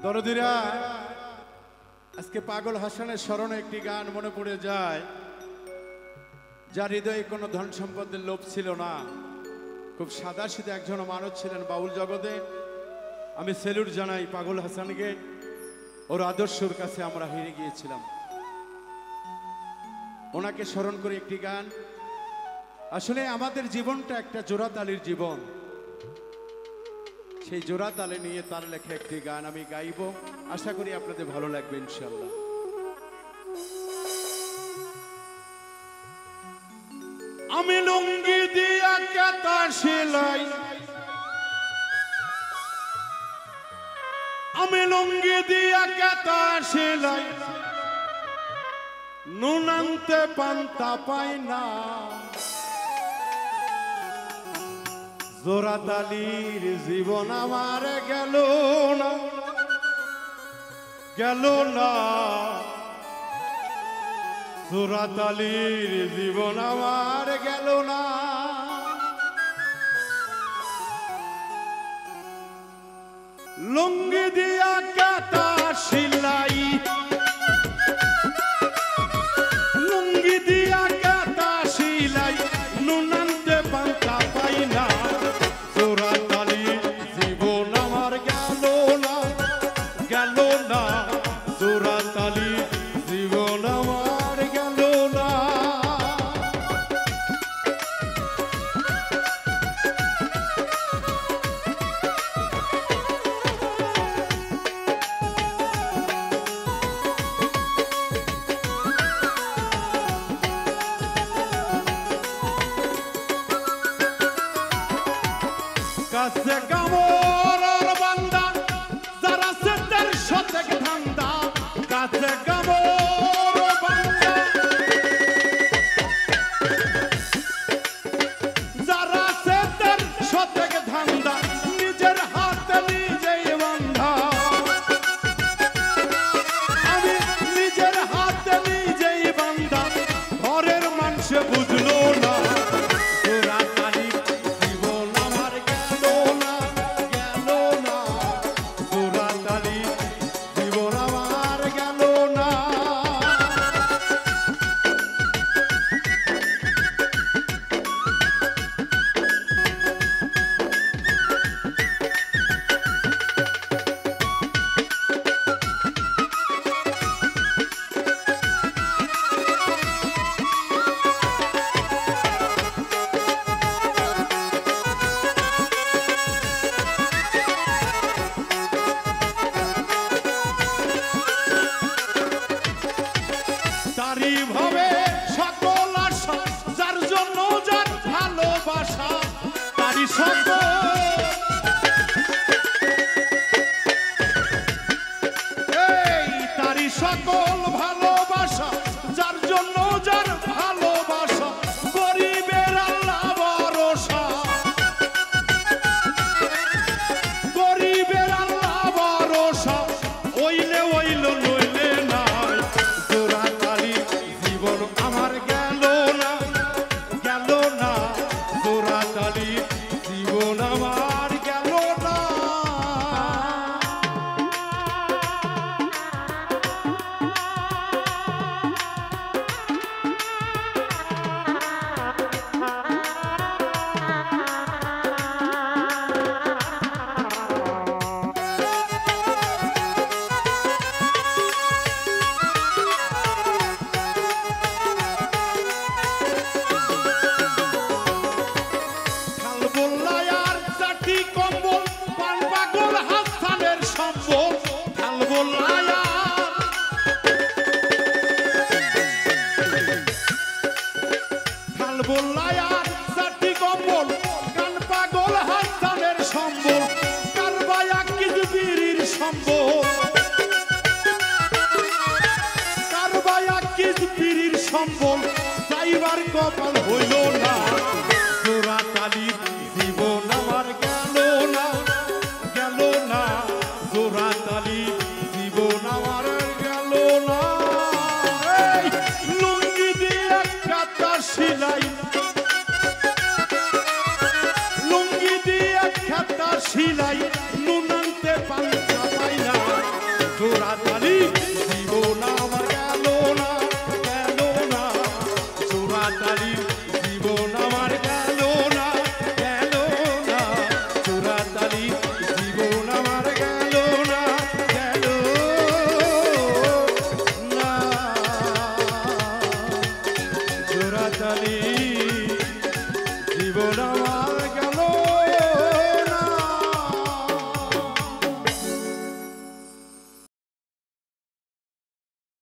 দরদিরা, আজকে পাগল হাসানের স্মরণে একটি গান মনে পড়ে যায়, যার হৃদয়ে কোনো ধন সম্পদের লোভ ছিল না, খুব সাদা সিধে একজন মানুষ ছিলেন বাউল জগতে। আমি সেলুট জানাই পাগল হাসানকে, ওর আদর্শর কাছে আমরা হেরে গিয়েছিলাম। ওনাকে স্মরণ করে একটি গান। আসলে আমাদের জীবনটা একটা জোড়াতালির জীবন, সেই জোড়া তালে নিয়ে তার লেখা একটি গান আমি গাইব। আশা করি আপনাদের ভালো লাগবে ইনশাল্লাহ। আমি লুঙ্গি দিয়া কাতা সেলাই, আমি লুঙ্গি দিয়া কাতা সেলাই, নুন আনতে পান্তা পাই না, জোড়াতালির জীবন আমার গেল না, গেল না, জোড়াতালির জীবন আমার গেল না। লুঙ্গি দিয়া কাতা সেলাই, লুঙ্গি দিয়া কাতা সেলাই, নুন আনতে পান্তা পাই না, জোড়াতালির জীবন আমার গেল না, গেল না, জোড়াতালির জীবন আমার গেল না। কাছে কামর বান্দা যারা সেটার শতক ধান্দা, কাছে কামর বান্দা যারা সেটার শতক ধান্দা, নিজের হাতে নিজেই বান্ধা, আমি নিজের হাতে নিজেই বান্ধা, ঘরের মানুষ বুঝলো না, ভাবে সকল আশা, যার জন্য যার ভালোবাসা, তারি সকল তারি সকল ভালোবাসা, যার জন্য যার ভালোবাসা, গরিবের আল্লাহ ভরসা, গরিবের আল্লাহ ভরসা, ওইলে ওইল নইলে নাই, জোড়াতালির জীবন আমার গেল না, গেল না, জোড়াতালির জীবন আমার গেল না। বল্লায়ার চাটি কম্বল, কান পাগল হাসানের সম্বল, কারবায়া কিজবিরির সম্বল, কারবায়া কিজবিরির সম্বল, যাইবার কপাল হইল না, জোড়াতালির জীবন আমার গেল না, গেল না, জোড়াতালির জীবন আমার গেল না। লুঙ্গি দিয়ে কাতা সেলাই, লুঙ্গি দিয়ে কাতা সেলাই, নুন আনতে পান্তা পাই না, জীবন আমার